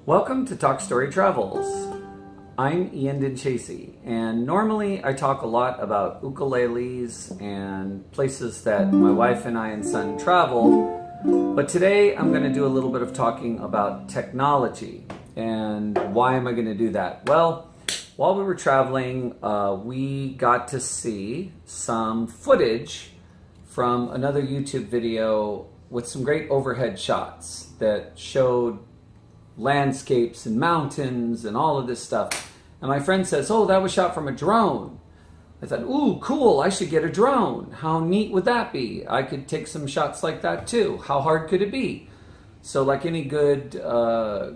Welcome to Talk Story Travels. I'm Ian Dinchasey, and normally I talk a lot about ukuleles and places that my wife and I and son travel, but today I'm going to do a little bit of talking about technology. And why am I going to do that? Well, while we were traveling, we got to see some footage from another YouTube video with some great overhead shots that showed landscapes and mountains and all of this stuff. And my friend says, oh, that was shot from a drone. I thought, ooh, cool, I should get a drone. How neat would that be? I could take some shots like that too. How hard could it be? So like any good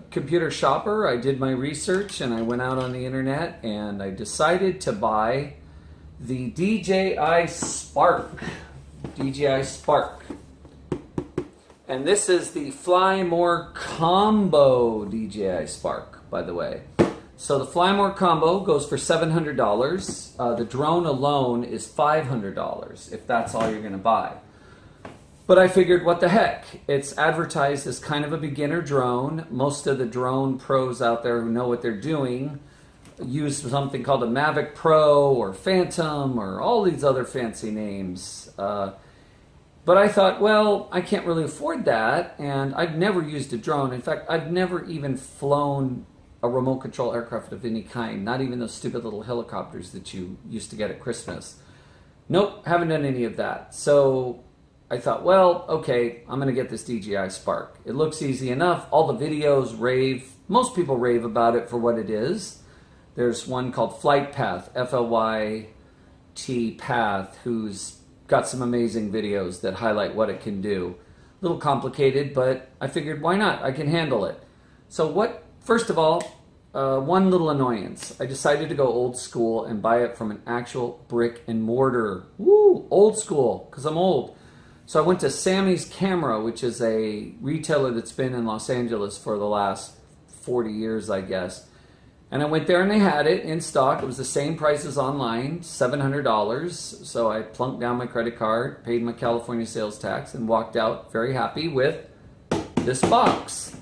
computer shopper, I did my research and I went out on the internet and I decided to buy the DJI Spark. DJI Spark. And this is the Fly More Combo DJI Spark, by the way. So the Fly More Combo goes for $700. The drone alone is $500 if that's all you're going to buy. But I figured, what the heck? It's advertised as kind of a beginner drone. Most of the drone pros out there who know what they're doing use something called a Mavic Pro or Phantom or all these other fancy names. But I thought, well, I can't really afford that, and I've never used a drone. In fact, I've never even flown a remote control aircraft of any kind, not even those stupid little helicopters that you used to get at Christmas. Nope, haven't done any of that. So I thought, well, okay, I'm going to get this DJI Spark. It looks easy enough. All the videos rave. Most people rave about it for what it is. There's one called Flight Path, F-L-Y-T Path, who's got some amazing videos that highlight what it can do. A little complicated, but I figured, why not? I can handle it. So first of all, one little annoyance. I decided to go old school and buy it from an actual brick and mortar. Woo, old school, because I'm old. So I went to Sammy's Camera, which is a retailer that's been in Los Angeles for the last 40 years, I guess. And I went there and they had it in stock. It was the same price as online, $700. So I plunked down my credit card, paid my California sales tax, and walked out very happy with this box.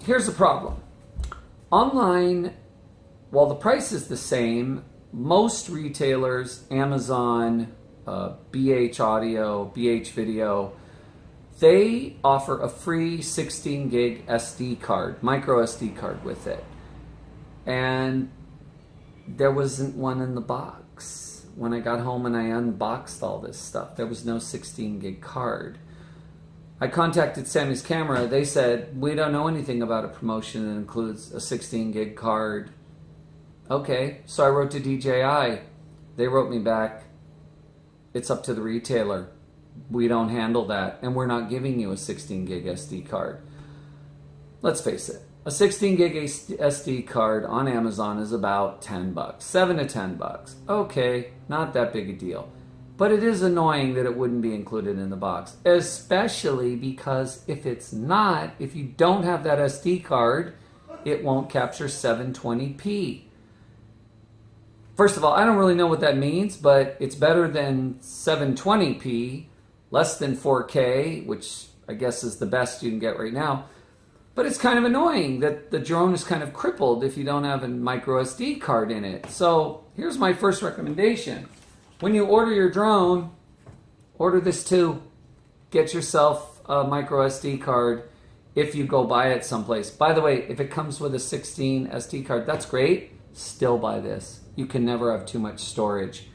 Here's the problem. Online, while the price is the same, most retailers, Amazon, BH Audio, BH Video, they offer a free 16 gig SD card, micro SD card with it. And there wasn't one in the box. When I got home and I unboxed all this stuff, there was no 16 gig card. I contacted Sammy's Camera. They said, we don't know anything about a promotion that includes a 16 gig card. Okay, so I wrote to DJI. They wrote me back, it's up to the retailer. We don't handle that, and we're not giving you a 16 gig SD card. Let's face it, a 16 gig SD card on Amazon is about $10, $7 to $10. Okay, not that big a deal. But it is annoying that it wouldn't be included in the box, especially because if you don't have that SD card, it won't capture 720p. First of all, I don't really know what that means, but it's better than 720p, less than 4K, which I guess is the best you can get right now. But it's kind of annoying that the drone is kind of crippled if you don't have a micro SD card in it. So here's my first recommendation. When you order your drone, order this too. Get yourself a micro SD card if you go buy it someplace. By the way, if it comes with a 16 SD card, that's great. Still buy this. You can never have too much storage.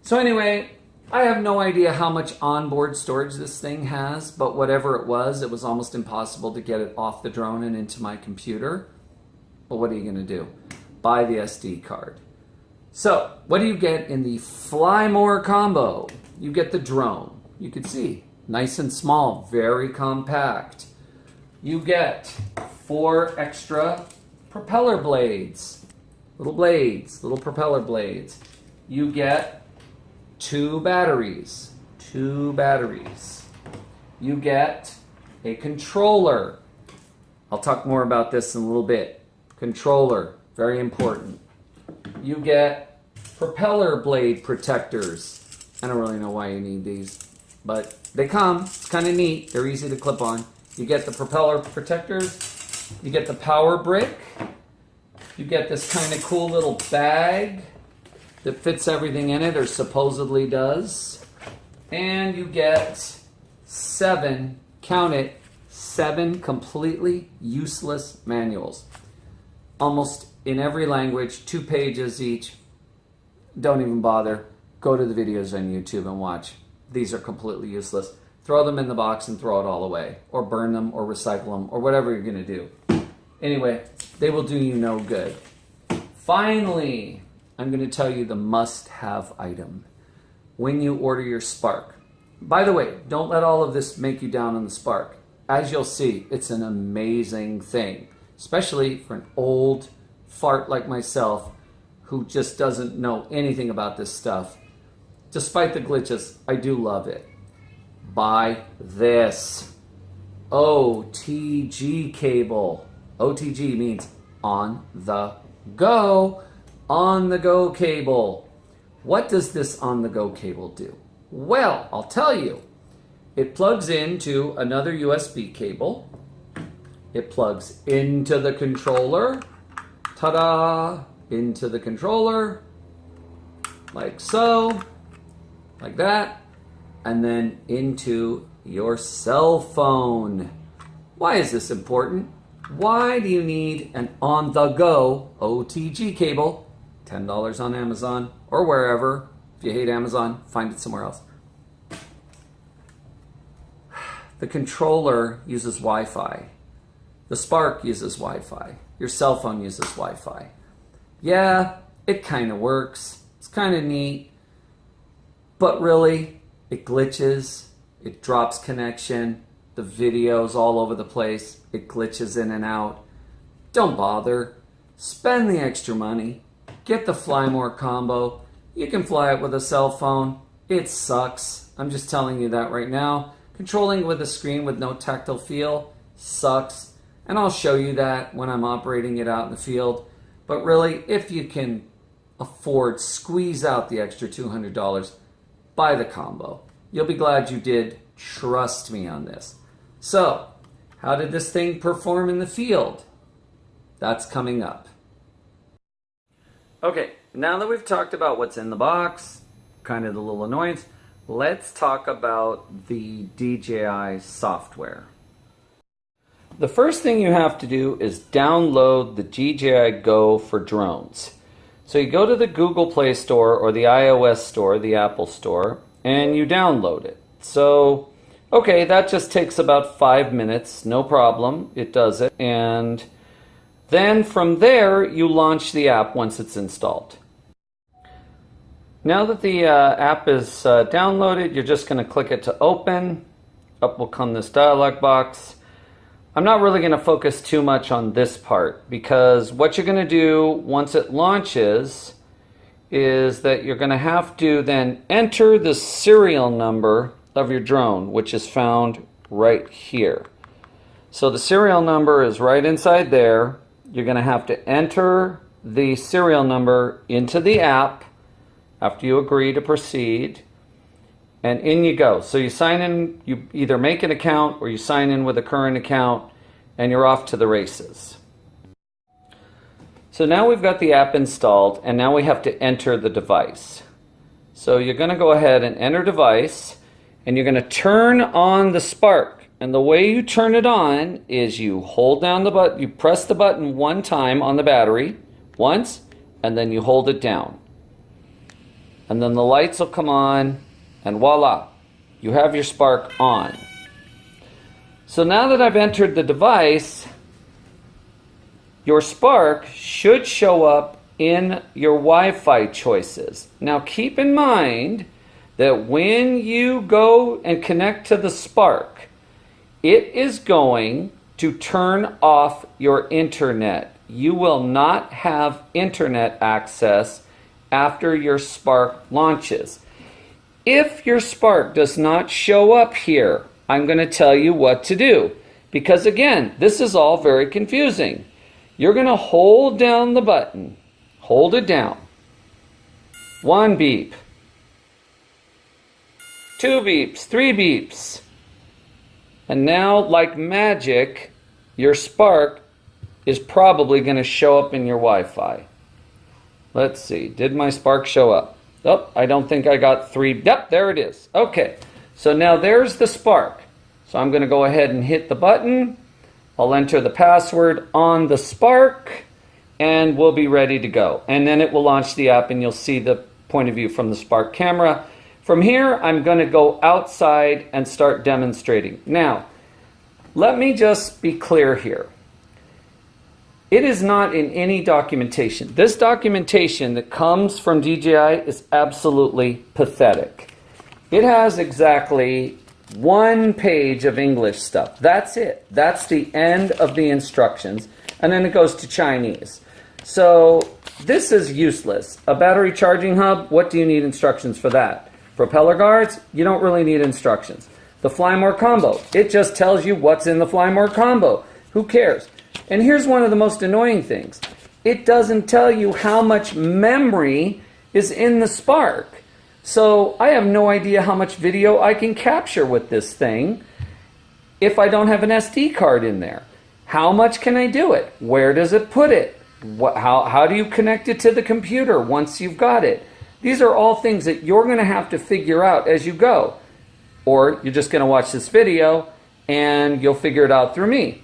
So anyway, I have no idea how much onboard storage this thing has, but whatever it was almost impossible to get it off the drone and into my computer. But what are you going to do? Buy the SD card. So, what do you get in the Fly More Combo? You get the drone. You can see, nice and small, very compact. You get 4 extra propeller blades. Little propeller blades. You get 2 batteries. You get a controller. I'll talk more about this in a little bit. Controller, very important. You get propeller blade protectors. I don't really know why you need these, but they come. It's kind of neat. They're easy to clip on. You get the propeller protectors, You get the power brick. You get this kind of cool little bag that fits everything in it, or supposedly does. And you get 7, count it, 7 completely useless manuals. Almost in every language, 2 pages each. Don't even bother. Go to the videos on YouTube and watch. These are completely useless. Throw them in the box and throw it all away. Or burn them or recycle them or whatever you're going to do. Anyway, they will do you no good. Finally, I'm going to tell you the must-have item when you order your Spark. By the way, don't let all of this make you down on the Spark. As you'll see, it's an amazing thing, especially for an old fart like myself who just doesn't know anything about this stuff. Despite the glitches, I do love it. Buy this OTG cable. OTG means on the go. On the go cable. What does this on the go cable do? Well, I'll tell you. It plugs into another USB cable. It plugs into the controller. Ta-da! Into the controller. Like so. Like that. And then into your cell phone. Why is this important? Why do you need an on-the-go OTG cable? $10 on Amazon or wherever. If you hate Amazon, find it somewhere else. The controller uses Wi-Fi. The Spark uses Wi-Fi. Your cell phone uses Wi-Fi. Yeah, it kind of works. It's kind of neat. But really, it glitches. It drops connection. The video's all over the place. It glitches in and out. Don't bother. Spend the extra money. Get the Fly More combo. You can fly it with a cell phone. It sucks. I'm just telling you that right now. Controlling with a screen with no tactile feel sucks. And I'll show you that when I'm operating it out in the field. But really, if you can afford, squeeze out the extra $200, buy the combo. You'll be glad you did. Trust me on this. So, how did this thing perform in the field? That's coming up. Okay, now that we've talked about what's in the box, kind of the little annoyance, let's talk about the DJI software. The first thing you have to do is download the DJI Go for drones. So you go to the Google Play Store or the iOS Store, the Apple Store, and you download it. So, okay, that just takes about 5 minutes, no problem, it does it. And then from there, you launch the app once it's installed. Now that the app is downloaded, you're just going to click it to open. Up will come this dialog box. I'm not really going to focus too much on this part because what you're going to do once it launches is that you're going to have to then enter the serial number of your drone, which is found right here. So the serial number is right inside there. You're going to have to enter the serial number into the app after you agree to proceed, and in you go. So you sign in, you either make an account or you sign in with a current account, and you're off to the races. So now we've got the app installed, and now we have to enter the device. So you're going to go ahead and enter device, and you're going to turn on the Spark. And the way you turn it on is you hold down the button, you press the button one time on the battery, once, and then you hold it down. And then the lights will come on, and voila, you have your Spark on. So now that I've entered the device, your Spark should show up in your Wi-Fi choices. Now keep in mind that when you go and connect to the Spark, it is going to turn off your internet. You will not have internet access after your Spark launches. If your Spark does not show up here, I'm going to tell you what to do. Because again, this is all very confusing. You're going to hold down the button. Hold it down. 1 beep. 2 beeps. 3 beeps. And now, like magic, your Spark is probably going to show up in your Wi-Fi. Let's see. Did my Spark show up? Oh, I don't think I got 3. Yep, there it is. Okay. So now there's the Spark. So I'm going to go ahead and hit the button. I'll enter the password on the Spark, and we'll be ready to go. And then it will launch the app, and you'll see the point of view from the Spark camera. From here, I'm going to go outside and start demonstrating. Now, let me just be clear here. It is not in any documentation. This documentation that comes from DJI is absolutely pathetic. It has exactly 1 page of English stuff. That's it. That's the end of the instructions. And then it goes to Chinese. So this is useless. A battery charging hub, what do you need instructions for that? Propeller guards, you don't really need instructions. The Fly More combo, it just tells you what's in the Fly More combo. Who cares? And here's one of the most annoying things. It doesn't tell you how much memory is in the Spark. So I have no idea how much video I can capture with this thing if I don't have an SD card in there. How much can I do it? Where does it put it? How do you connect it to the computer once you've got it? These are all things that you're going to have to figure out as you go. Or you're just going to watch this video and you'll figure it out through me.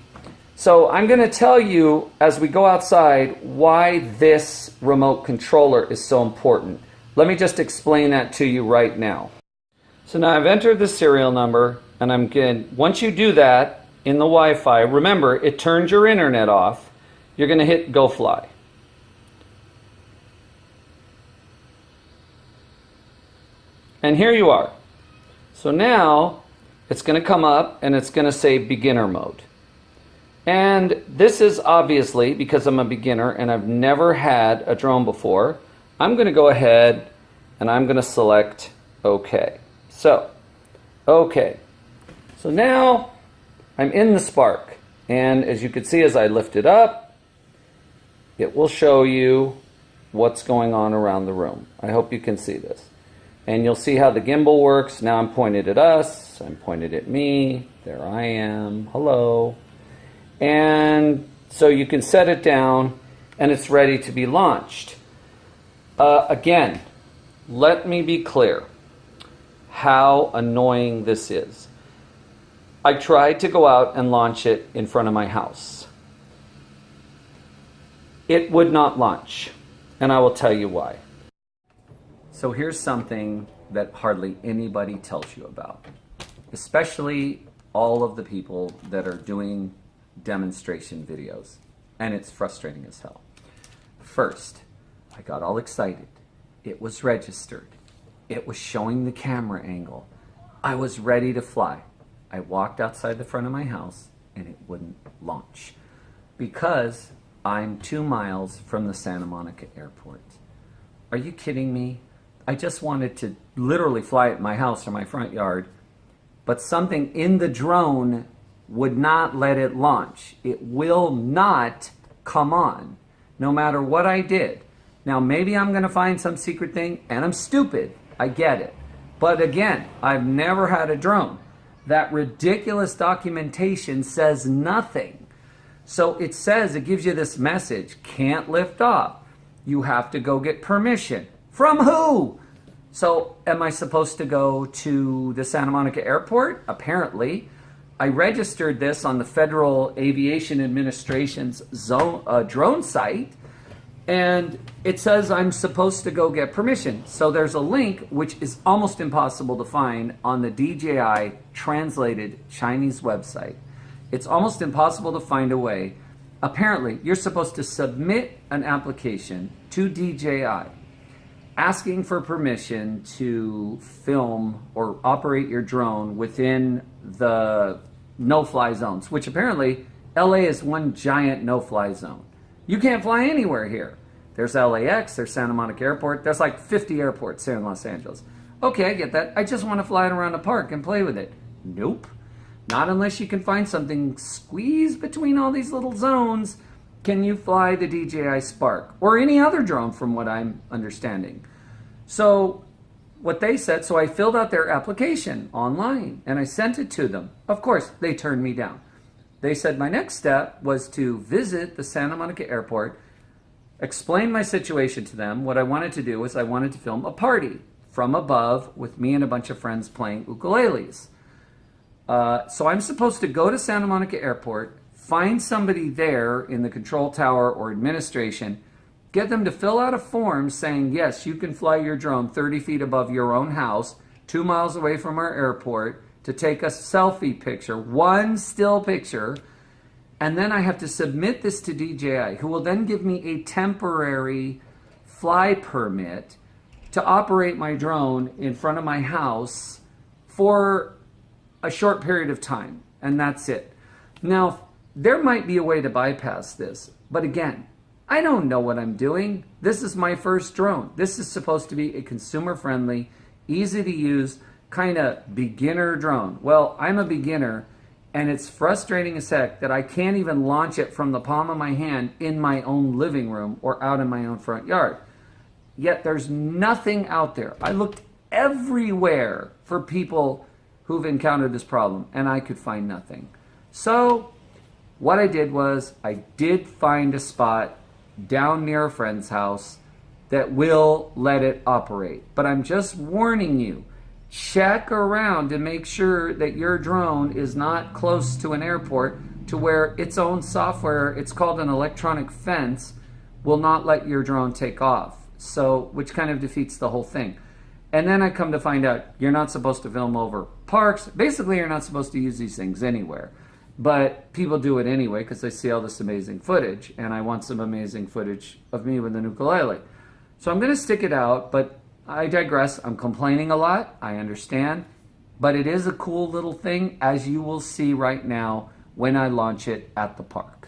So I'm going to tell you as we go outside why this remote controller is so important. Let me just explain that to you right now. So now I've entered the serial number, and I'm going to, once you do that in the Wi-Fi, remember it turns your internet off. You're going to hit Go Fly. And here you are. So now it's going to come up and it's going to say beginner mode. And this is obviously because I'm a beginner and I've never had a drone before. I'm going to go ahead and I'm going to select OK. So, OK. So now I'm in the Spark. And as you can see, as I lift it up, it will show you what's going on around the room. I hope you can see this. And you'll see how the gimbal works. Now I'm pointed at us. I'm pointed at me. There I am. Hello. And so you can set it down and it's ready to be launched. Again, let me be clear how annoying this is. I tried to go out and launch it in front of my house. It would not launch, and I will tell you why. So here's something that hardly anybody tells you about, especially all of the people that are doing demonstration videos, and it's frustrating as hell. First, I got all excited. It was registered. It was showing the camera angle. I was ready to fly. I walked outside the front of my house and it wouldn't launch because I'm 2 miles from the Santa Monica airport. Are you kidding me? I just wanted to literally fly at my house or my front yard, but something in the drone would not let it launch. It will not come on, no matter what I did. Now, maybe I'm going to find some secret thing, and I'm stupid. I get it. But again, I've never had a drone. That ridiculous documentation says nothing. So it says, it gives you this message, can't lift off. You have to go get permission. From who? So am I supposed to go to the Santa Monica airport? Apparently. I registered this on the Federal Aviation Administration's drone site, and it says I'm supposed to go get permission. So there's a link which is almost impossible to find on the DJI translated Chinese website. It's almost impossible to find a way. Apparently, you're supposed to submit an application to DJI asking for permission to film or operate your drone within the no-fly zones, which apparently LA is one giant no-fly zone. You can't fly anywhere here. There's LAX, there's Santa Monica Airport, there's like 50 airports here in Los Angeles. Okay, I get that. I just want to fly it around a park and play with it. Nope. Not unless you can find something squeezed between all these little zones. Can you fly the DJI Spark or any other drone from what I'm understanding? So what they said, so I filled out their application online and I sent it to them. Of course, they turned me down. they said my next step was to visit the Santa Monica airport, explain my situation to them. What I wanted to do was I wanted to film a party from above with me and a bunch of friends playing ukuleles. So I'm supposed to go to Santa Monica airport, find somebody there in the control tower or administration, get them to fill out a form saying, yes, you can fly your drone 30 feet above your own house, 2 miles away from our airport, to take a selfie picture, one still picture, and then I have to submit this to DJI, who will then give me a temporary fly permit to operate my drone in front of my house for a short period of time, and that's it. Now, there might be a way to bypass this, but again, I don't know what I'm doing. This is my first drone. This is supposed to be a consumer-friendly, easy to use, kind of beginner drone. Well, I'm a beginner, and it's frustrating as heck that I can't even launch it from the palm of my hand in my own living room or out in my own front yard. Yet there's nothing out there. I looked everywhere for people who've encountered this problem, and I could find nothing. So what I did was I did find a spot down near a friend's house that will let it operate. But I'm just warning you, check around to make sure that your drone is not close to an airport to where its own software, it's called an electronic fence, will not let your drone take off. So, which kind of defeats the whole thing. And then I come to find out you're not supposed to film over parks. Basically, you're not supposed to use these things anywhere. But people do it anyway because they see all this amazing footage, and I want some amazing footage of me with an ukulele. So I'm going to stick it out, but I digress. I'm complaining a lot, I understand, but it is a cool little thing, as you will see right now when I launch it at the park.